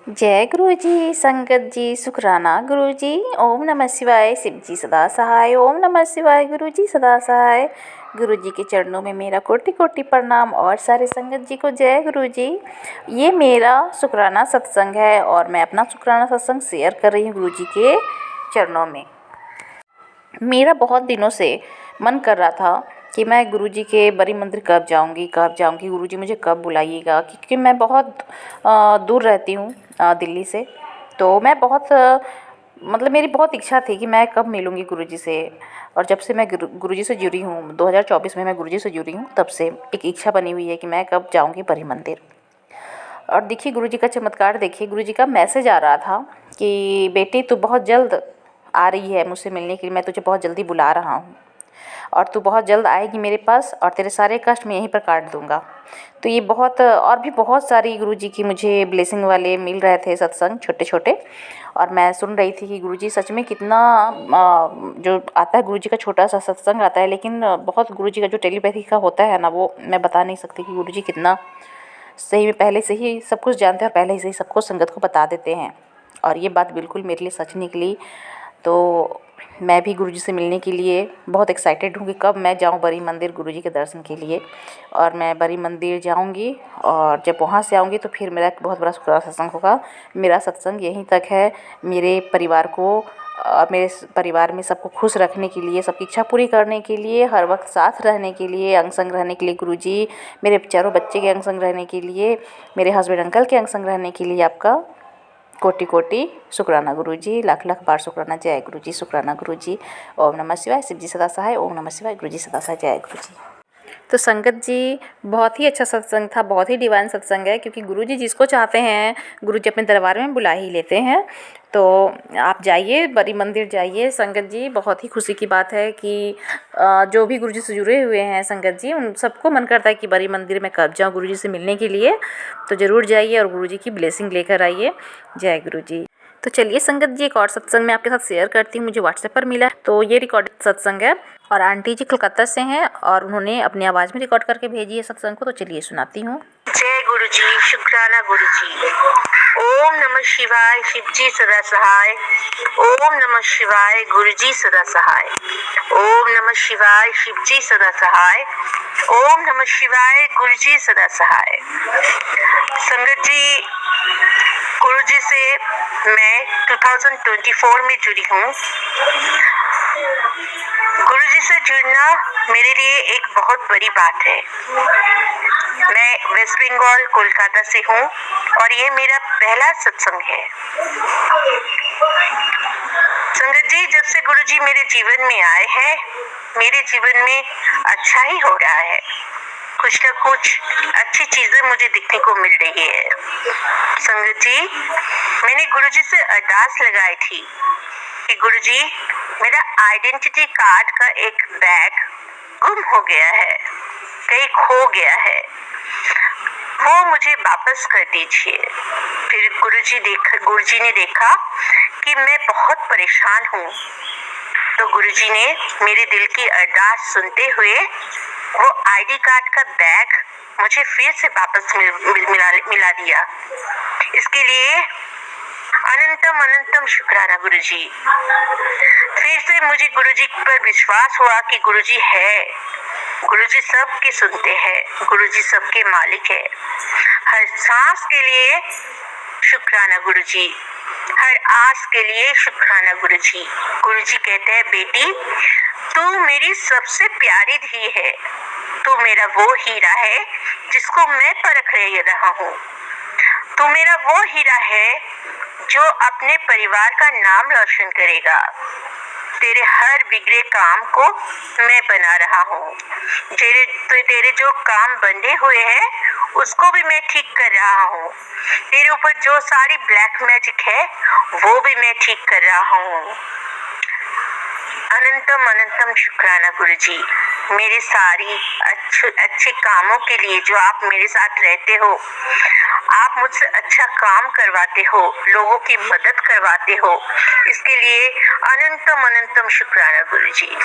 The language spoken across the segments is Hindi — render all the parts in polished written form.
जय गुरु जी, संगत जी, शुक्राना गुरु जी। ओम नमः शिवाय, शिव जी सदा सहाय। ओम नमः शिवाय, गुरु जी सदा सहाय। गुरु जी के चरणों में मेरा कोटि कोटि प्रणाम और सारे संगत जी को जय गुरु जी। ये मेरा शुक्राना सत्संग है और मैं अपना शुक्राना सत्संग शेयर कर रही हूँ गुरु जी के चरणों में। मेरा बहुत दिनों से मन कर रहा था कि मैं गुरुजी के बड़ी मंदिर कब जाऊंगी गुरुजी मुझे कब बुलाइएगा, क्योंकि मैं बहुत दूर रहती हूँ दिल्ली से। तो मैं बहुत मतलब मेरी बहुत इच्छा थी कि मैं कब मिलूँगी गुरुजी से। और जब से मैं गुरुजी से जुड़ी हूँ, 2024 में मैं गुरुजी से जुड़ी हूँ, तब से एक इच्छा बनी हुई है कि मैं कब जाऊँगी बड़ी मंदिर। और देखिए गुरुजी का चमत्कार, देखिए गुरुजी का मैसेज आ रहा था कि बेटी तू बहुत जल्द आ रही है मुझसे मिलने के लिए, मैं तुझे बहुत जल्दी बुला रहा हूँ और तू बहुत जल्द आएगी मेरे पास और तेरे सारे कष्ट मैं यहीं पर काट दूँगा। तो ये बहुत और भी बहुत सारी गुरुजी की मुझे ब्लेसिंग वाले मिल रहे थे सत्संग छोटे छोटे। और मैं सुन रही थी कि गुरुजी सच में कितना जो आता है गुरुजी का छोटा सा सत्संग आता है, लेकिन बहुत गुरुजी का जो टेलीपैथी का होता है ना, वो मैं बता नहीं सकती कि गुरुजी कितना सही में पहले से ही सब कुछ जानते हैं और पहले से ही सबको संगत को बता देते हैं। और ये बात बिल्कुल मेरे लिए सच निकली। तो मैं भी गुरुजी से मिलने के लिए बहुत एक्साइटेड हूँ कि कब मैं जाऊँ बड़ी मंदिर गुरुजी के दर्शन के लिए। और मैं बड़ी मंदिर जाऊँगी और जब वहाँ से आऊँगी तो फिर मेरा एक बहुत बड़ा शुक्राना सत्संग होगा। मेरा सत्संग यहीं तक है। मेरे परिवार को मेरे परिवार में सबको खुश रखने के लिए, सबकी इच्छा पूरी करने के लिए, हर वक्त साथ रहने के लिए, अंग संग रहने के लिए गुरुजी, मेरे चारों बच्चे के अंग संग रहने के लिए, मेरे हस्बैंड अंकल के अंग संग रहने के लिए आपका कोटि कोटि शुक्राना गुरुजी, लाख लाख बार शुक्राना। जय गुरुजी, शुक्राना गुरुजी। ओम नमः शिवाय, शिव जी सदा सहाय। ओम नमः शिवाय, गुरुजी सदा सहाय। जय गुरुजी। तो संगत जी, बहुत ही अच्छा सत्संग था, बहुत ही डिवाइन सत्संग है, क्योंकि गुरुजी जिसको चाहते हैं गुरुजी अपने दरबार में बुला ही लेते हैं। तो आप जाइए, बड़ी मंदिर जाइए संगत जी। बहुत ही खुशी की बात है कि जो भी गुरुजी से जुड़े हुए हैं संगत जी, उन सबको मन करता है कि बड़ी मंदिर में कब जाऊँ गुरुजी से मिलने के लिए। तो ज़रूर जाइए और गुरुजी की ब्लेसिंग लेकर आइए। जय गुरुजी। तो चलिए संगत जी, एक और सत्संग मैं आपके साथ शेयर करती हूँ, मुझे व्हाट्सएप पर मिला। तो ये रिकॉर्डेड सत्संग है और आंटी जी कोलकाता से हैं और उन्होंने अपनी आवाज़ में रिकॉर्ड करके भेजी है सत्संग को। तो चलिए सुनाती हूँ। जय गुरु जी, शुक्राना गुरु जी। ओम नमः शिवाय, शिव जी सदा सहाय। ओम नमः शिवाय, गुरु जी सदा सहाय। ओम नमः शिवाय, शिव जी सदा सहाय। ओम नमः शिवाय, गुरु जी सदा सहाय। संगत जी, गुरु जी से मैं 2024 में जुड़ी हूँ। गुरु जी से जुड़ना मेरे लिए एक बहुत बड़ी बात है। मैं वेस्ट बंगाल कोलकाता से हूँ और ये मेरा पहला सत्संग है। संगत जी, जब से गुरु जी मेरे जीवन में आए हैं, मेरे जीवन में अच्छा ही हो रहा है। कुछ न कुछ अच्छी चीजें मुझे दिखने को मिल रही है। संगत जी, मैंने गुरु जी से अरदास लगाई थी कि गुरु जी, मेरा आइडेंटिटी कार्ड का एक बैग गुम हो गया है, कहीं खो गया है, वो मुझे वापस कर दीजिए। फिर गुरुजी ने देखा कि मैं बहुत परेशान हूँ, तो गुरुजी ने मेरे दिल की अरदास सुनते हुए वो आईडी कार्ड का बैग मुझे फिर से वापस मिला दिया। इसके लिए अनंतम अनंतम शुक्राना गुरुजी। फिर से मुझे गुरुजी पर विश्वास हुआ कि गुरुजी है, गुरुजी सबके सुनते हैं, गुरुजी सबके मालिक है। हर सांस के लिए शुक्राना गुरुजी, हर आस के लिए शुक्राना गुरुजी। गुरुजी कहते हैं, बेटी तू मेरी सबसे प्यारी धी है, तू मेरा वो हीरा है जिसको मैं परख रहा हूँ। तू मेरा वो हीरा है जो अपने परिवार का नाम रोशन करेगा। तेरे हर बिगड़े काम को मैं बना रहा हूँ। तेरे जो काम बंधे हुए हैं उसको भी मैं ठीक कर रहा हूँ। तेरे ऊपर जो सारी ब्लैक मैजिक है वो भी मैं ठीक कर रहा हूँ। अनंतम अनंतम शुक्राना गुरुजी, मेरे सारी अच्छे कामों के लिए जो आप मेरे साथ रहते हो, आप मुझसे अच्छा काम करवाते हो, लोगों की मदद करवाते हो, इसके लिए अनंतम अनंतम शुक्राना गुरुजी।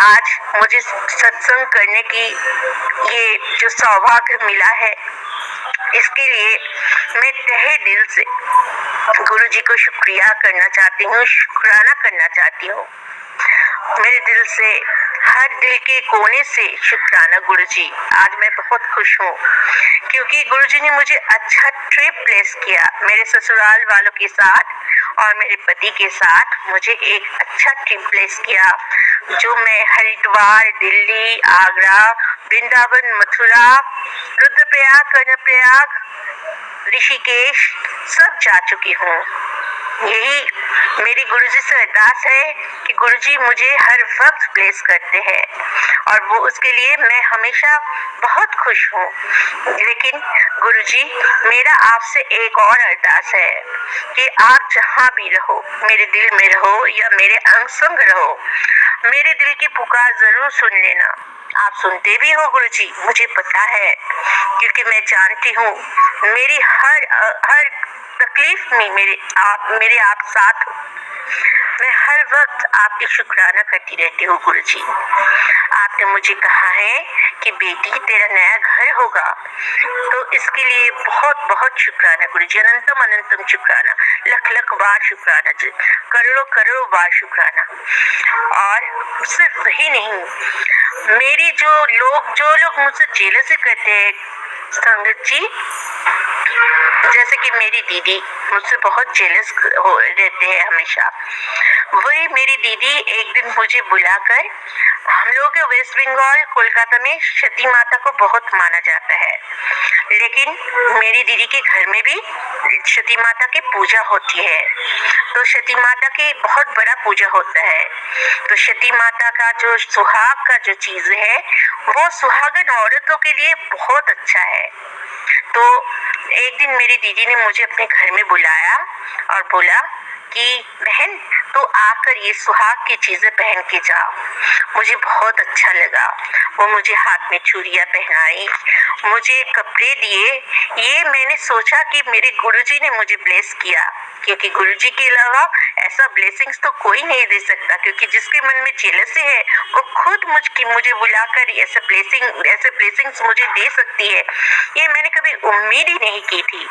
आज मुझे सत्संग करने की ये जो सौभाग्य मिला है, इसके लिए मैं तहे दिल से गुरु जी को शुक्रिया करना चाहती हूँ, शुक्राना करना चाहती हूँ। मेरे दिल से, हर दिल के कोने से शुक्राना गुरु जी। आज मैं बहुत खुश हूँ क्योंकि गुरु जी ने मुझे अच्छा ट्रिप प्लेस किया मेरे ससुराल वालों के साथ और मेरे पति के साथ। मुझे एक अच्छा ट्रिप प्लेस किया जो मैं हरिद्वार, दिल्ली, आगरा, वृंदावन, मथुरा, रुद्रप्रयाग, कर्णप्रयाग, ऋषिकेश सब जा चुकी हूँ। यही मेरी गुरुजी से अरदास है कि गुरुजी मुझे हर वक्त ब्लेस करते हैं और वो उसके लिए मैं हमेशा बहुत खुश हूँ। लेकिन गुरुजी, मेरा आपसे एक और अरदास है कि आप जहाँ भी रहो, मेरे दिल में रहो या मेरे अंग संग रहो, मेरे दिल की पुकार जरूर सुन लेना। आप सुनते भी हो गुरुजी, मुझे पता है, क्योंकि मैं जानती हूँ मेरी हर तकलीफ में मेरे आप साथ हो। मैं हर वक्त आपकी शुक्राना करती रहती हूँ गुरुजी। आपने मुझे कहा है कि बेटी तेरा नया घर होगा, तो इसके लिए बहुत बहुत शुक्राना गुरुजी। अनंतम अनंतम शुक्राना, लख लख बार शुक्राना, करोड़ों करोड़ों बार शुक्राना। और सिर्फ वही नहीं, मेरी जो लोग मुझसे जेलसी करते हैं संगत जी, जैसे कि मेरी दीदी मुझसे बहुत जेलस रहते हैं हमेशा। वही मेरी दीदी एक दिन मुझे बुलाकर, हम लोगों के वेस्ट बंगाल कोलकाता में सती माता को बहुत माना जाता है, लेकिन मेरी दीदी के घर में भी सती माता की पूजा होती है। तो सती माता की बहुत बड़ा पूजा होता है। तो सती माता का जो सुहाग का जो चीज है, वो सुहागन औरतों के लिए बहुत अच्छा है। तो एक दिन मेरी दीदी ने मुझे अपने घर में बुलाया और बोला कि बहन, तो आकर ये सुहाग की चीजें पहन के जाओ। मुझे बहुत अच्छा लगा। वो मुझे हाथ में चूड़ियां पहनाई, मुझे कपड़े दिए। ये मैंने सोचा कि मेरे गुरुजी ने मुझे ब्लेस किया, क्योंकि गुरुजी के अलावा ऐसा ब्लेसिंग्स तो कोई नहीं दे सकता, क्योंकि जिसके मन में जेलसी है वो खुद मुझे बुलाकर ऐसे ब्लेसिंग्स मुझे दे सकती है। ये मैंने कभी उम्मीद ही नहीं की थी।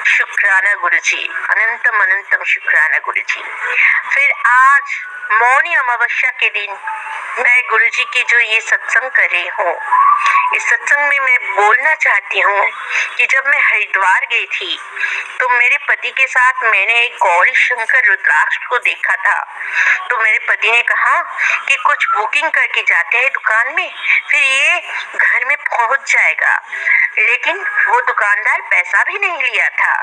शुक्राना गुरुजी, अनंतम अनंतम शुक्राना गुरुजी। फिर आज मौनी अमावस्या के दिन मैं गुरुजी की जो ये सत्संग कर रही हूँ, इस सत्संग में मैं बोलना चाहती हूँ कि जब मैं हरिद्वार गई थी तो मेरे पति के साथ मैंने एक गौरी शंकर रुद्राक्ष को देखा था। तो मेरे पति ने कहा कि कुछ बुकिंग करके जाते हैं दुकान में, फिर ये घर में पहुंच जाएगा। लेकिन वो दुकानदार पैसा भी नहीं लिया था।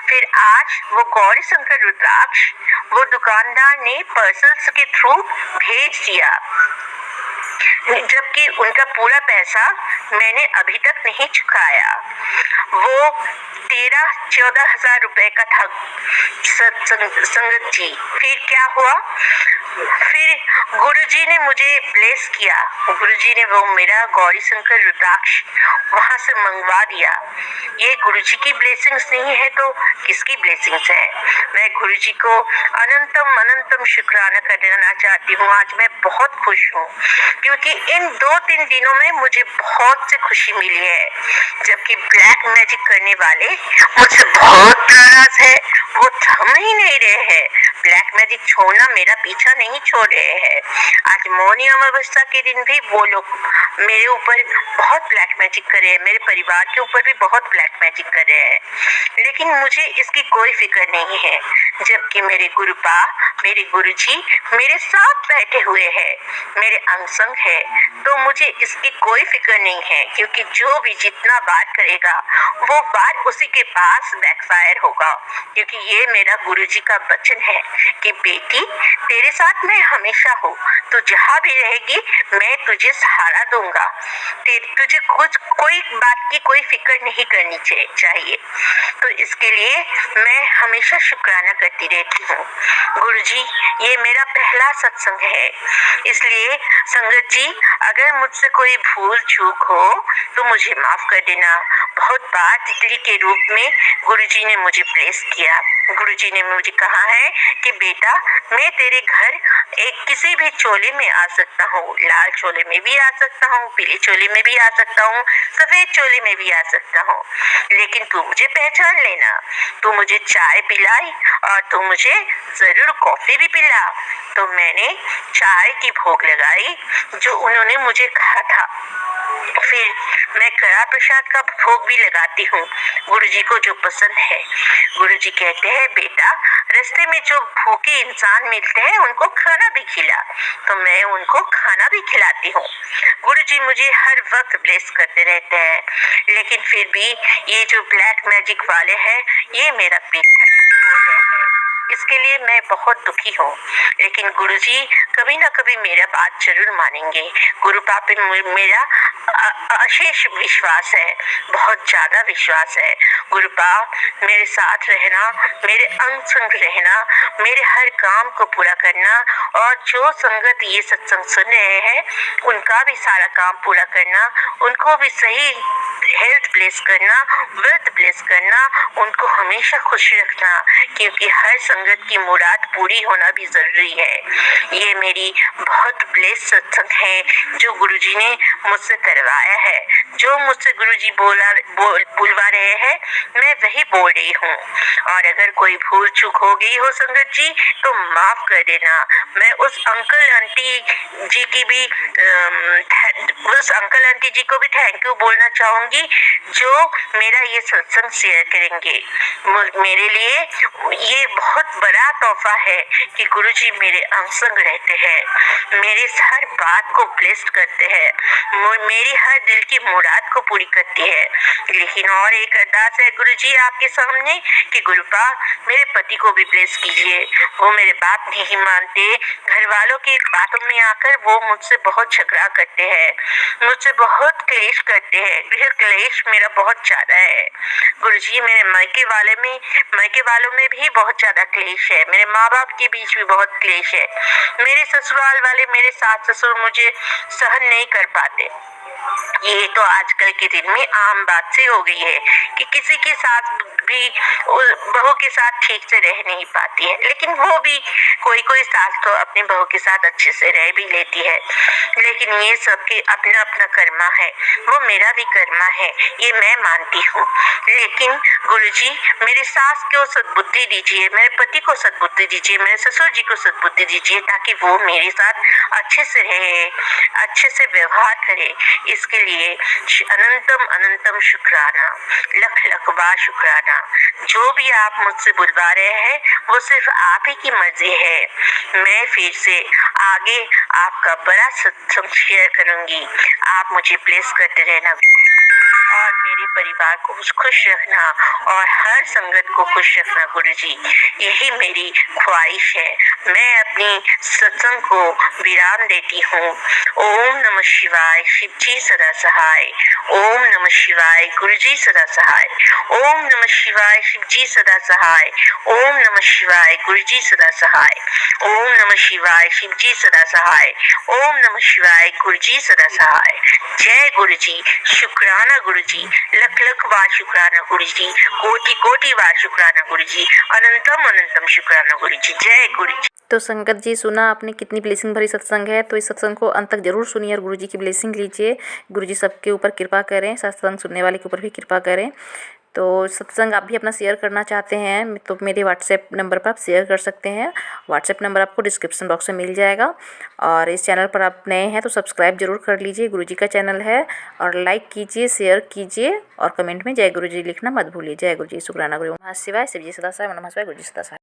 फिर आज वो गौरी शंकर रुद्राक्ष वो दुकानदार ने पार्सल्स के थ्रू भेज दिया, जबकि उनका पूरा पैसा मैंने अभी तक नहीं चुकाया। वो 13-14 हजार रुपए का था संगत जी। फिर क्या हुआ, फिर गुरुजी ने मुझे ब्लेस किया। गुरुजी ने वो मेरा गौरी शंकर रुद्राक्ष वहां से मंगवा दिया। ये गुरुजी की ब्लेसिंग्स नहीं है तो किसकी ब्लेसिंग्स है? मैं गुरुजी को अनंतम अनंतम शुक्राना करना चाहती हूँ। आज मैं बहुत खुश हूँ क्योंकि इन 2-3 दिनों में मुझे बहुत से खुशी मिली है, जबकि ब्लैक मैजिक करने वाले मुझसे बहुत नाराज है। वो थम ही नहीं रहे हैं, ब्लैक मैजिक छोड़ना मेरा पीछा नहीं छोड़ रहे हैं। आज मौनी अमावस्या के दिन भी वो लोग मेरे ऊपर बहुत ब्लैक मैजिक कर रहे हैं, मेरे परिवार के ऊपर भी बहुत ब्लैक मैजिक कर रहे हैं, लेकिन मुझे इसकी कोई फिक्र नहीं है, जबकि मेरे गुरुपा, मेरे गुरुजी मेरे साथ बैठे हुए हैं, मेरे अंग संग है। तो मुझे इसकी कोई फिक्र नहीं है, क्योंकि जो भी जितना बार करेगा वो बार उसी के पास बैकफायर होगा। क्योंकि ये मेरा गुरुजी का वचन है कि बेटी तेरे साथ मैं हमेशा हूँ, तू जहाँ भी रहेगी मैं तुझे सहारा दूंगा। तुझे कोई बात की कोई फिक्र नहीं करनी चाहिए। तो इसके लिए मैं हमेशा शुक्राना करती रहती हूँ। गुरुजी, ये मेरा पहला सत्संग है, इसलिए संगत जी अगर मुझसे कोई भूल चूक हो तो मुझे माफ कर देना। बहुत बार तितली के रूप में गुरुजी ने मुझे ब्लेस किया। गुरुजी ने मुझे कहा है कि बेटा मैं तेरे घर एक किसी भी चोले में आ सकता हूँ, लाल चोले में भी आ सकता हूँ, पीले चोले में भी आ सकता हूँ, सफेद चोले में भी आ सकता हूँ, लेकिन तू मुझे पहचान लेना। तू मुझे चाय पिलाई और तू मुझे जरूर कॉफी भी पिला। तो मैंने चाय की भोग लगाई जो उन्होंने मुझे कहा था। फिर मैं कड़ा प्रसाद का भोग भी लगाती हूँ, गुरुजी को जो पसंद है। गुरुजी कहते हैं बेटा रास्ते में जो भूखे इंसान मिलते हैं उनको खाना भी खिला, तो मैं उनको खाना भी खिलाती हूँ। गुरुजी मुझे हर वक्त ब्लेस करते रहते हैं, लेकिन फिर भी ये जो ब्लैक मैजिक वाले हैं ये मेरा पीछा हो गया है। इसके लिए मैं बहुत दुखी हूँ, लेकिन गुरुजी कभी ना कभी मेरा बात जरूर मानेंगे। गुरु पापा पे मेरा अशेष विश्वास है, बहुत ज्यादा विश्वास है। गुरु पाप मेरे साथ रहना, मेरे अंग संग रहना, मेरे हर काम को पूरा करना, और जो संगत ये सत्संग सुन रहे हैं उनका भी सारा काम पूरा करना, उनको भी सही हेल्थ ब्लेस करना, वेल्थ ब्लेस करना, उनको हमेशा खुश रखना, क्योंकि हर संगत की मुराद पूरी होना भी जरूरी है। ये मेरी बहुत ब्लेस सत्संग है जो गुरुजी ने मुझसे करवाया है। जो मुझसे गुरुजी बुलवा रहे हैं मैं वही बोल रही हूँ, और अगर कोई भूल चूक हो गई हो संगत जी तो माफ कर देना। मैं उस अंकल आंटी जी की भी उस अंकल आंटी जी को भी थैंक यू बोलना चाहूंगी जो मेरा ये सत्संग शेयर करेंगे। मेरे लिए ये बहुत बड़ा तोहफा है कि गुरुजी मेरे अंग संग रहते हैं, मेरी हर बात को ब्लेस्ड करते हैं, मेरी हर दिल की मुराद को पूरी करती है। लेकिन और एक अरदास है गुरुजी आपके सामने कि गुरुपा मेरे पति को भी ब्लेस कीजिए। वो मेरे बात नहीं मानते, घर वालों की बातों में आकर वो मुझसे बहुत झगड़ा करते हैं, मुझसे बहुत क्लेश करते हैं। यह क्लेश मेरा बहुत ज्यादा है गुरुजी। मेरे मायके वालों में भी बहुत ज्यादा क्लेश है, मेरे माँ बाप के बीच भी बहुत क्लेश है, मेरे ससुराल वाले, मेरे सास ससुर मुझे सहन नहीं कर पाते। ये तो आजकल के दिन में आम बात सी हो गई है कि किसी के साथ भी बहू के साथ ठीक से रह नहीं पाती है, लेकिन वो भी कोई सास तो अपनी बहू के साथ अच्छे से रह भी लेती है। लेकिन ये सबके अपना अपना कर्मा है, वो मेरा भी कर्मा है, ये मैं मानती हूँ। लेकिन गुरुजी मेरी सास को सद्बुद्धि दीजिए, मेरे पति को सद्बुद्धि दीजिए, मेरे ससुर जी को सद्बुद्धि दीजिए, ताकि वो मेरे साथ अच्छे से रहे, अच्छे से व्यवहार करे। इसके लिए अनंतम अनंतम शुक्राना, लख लख बार शुक्राना। जो भी आप मुझसे बुलवा रहे हैं वो सिर्फ आप ही की मर्जी है। मैं फिर से आगे आपका बड़ा सत्संग शेयर करूंगी। आप मुझे ब्लेस करते रहना और मेरे परिवार को खुश रखना और हर संगत को खुश रखना गुरुजी, यही मेरी ख्वाहिश है। मैं अपनी सत्संग को विराम देती हूँ। ओम नमः शिवाय, शिव जी सदा सहाय। ओम नमः शिवाय, गुरुजी सदा सहाय। ओम नमः शिवाय, शिव जी सदा सहाय। ओम नमः शिवाय, गुरुजी सदा सहाय। ओम नमः शिवाय, शिव जी सदा सहाय। ओम नमः शिवाय, गुरुजी सदा सहाय। जय गुरुजी, शुक्राना गुरुजी, लख लख बार शुक्राना गुरुजी, कोटि कोटि बार शुक्राना गुरुजी, अनंतम अनंतम शुक्राना गुरुजी। जय गुरुजी। तो संगत जी सुना आपने कितनी ब्लेसिंग भरी सत्संग है, तो इस सत्संग को अंत तक जरूर सुनिए और गुरुजी की ब्लेसिंग लीजिए। गुरुजी सबके ऊपर कृपा करें, सत्संग सुनने वाले के ऊपर भी कृपा करें। तो सत्संग आप भी अपना शेयर करना चाहते हैं तो मेरे व्हाट्सएप नंबर पर आप शेयर कर सकते हैं। व्हाट्सएप नंबर आपको डिस्क्रिप्शन बॉक्स में मिल जाएगा। और इस चैनल पर आप नए हैं तो सब्सक्राइब जरूर कर लीजिए, गुरुजी का चैनल है। और लाइक कीजिए, शेयर कीजिए और कमेंट में जय गुरुजी लिखना मत भूलिए। जय गुरुजी, शुक्राना गुरु, नमः शिवाय, शिव जी सदा सहाय, नमः शिवाय, गुरुजी सदा सहाय।